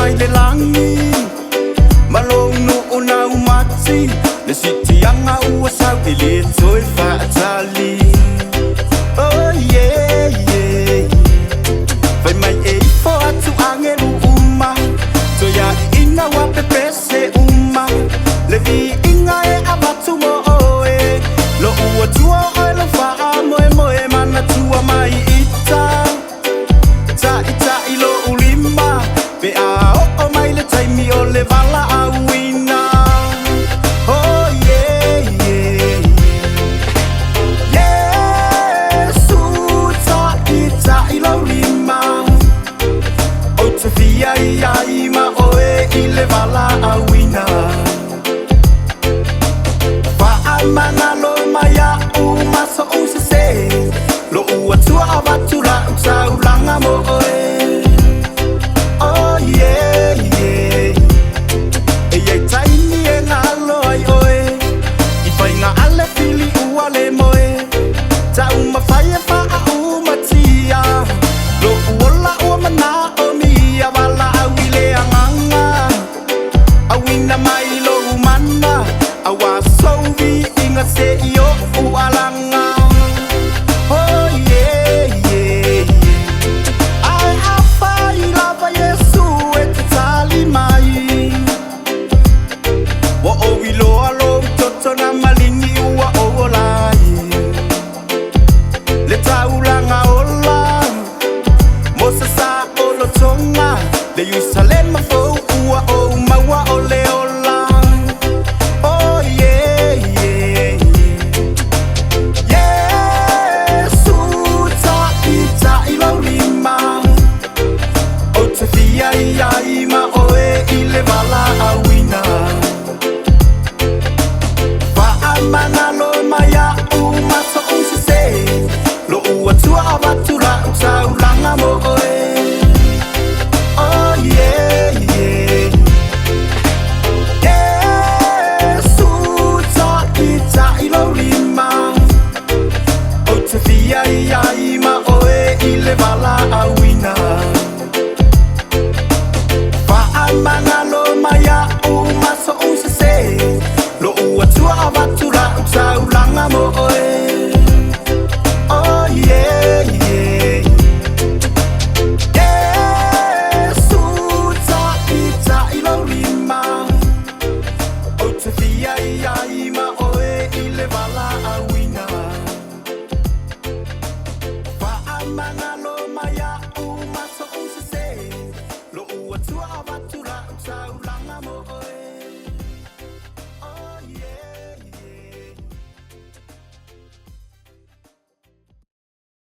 mai le langi malong no ona umati le sitianga ua sau i le toi whaatali oh yeah yeah vai mai e fo atu angelu uma so ya ina wa pepese uma le vi inga e abatu mo oe lo ua tua oe lo faa moe moe mana tua mai ita ta ilo ulima pe a o mai le taimi o le vala a wina oh yeah yeah Yesu ta ilo ulima o te fia ia ima oe i le vala a wina fa amana lo maya u maso u se lo ua tua abatura utau langa mo oe oh yeah yeah e taini e ngalo ai oe i fai nga ale fili ua le moe ta uma fai e fa a uma tia lo uola ua mana o mia wala au i le anganga awina mai lo umana awa sovi inga se io u alanga oh yeah yeah ai apa i lava Yesu e te tali mai wa o ilo alo toto na malini ua o olai le taulanga ola mosa sa olo tonga le Yerusalem fo ua o maua o le ola oh yeah yeah Yesu ta ilo lima o te fia ia ima oe i le vala a wina fa amana lo maya u maso u se lo ua tua abatura utau langa mo oe oh yeah yeah Yesu ta ilo lima o te fia ia ima oe i le vala a wina fa amana lo maya u maso u se lo ua tua abatura utau langa mo oe oh yeah yeah Yesu ta ilo lima o te fia ia ima oe i le vala a wina fa amana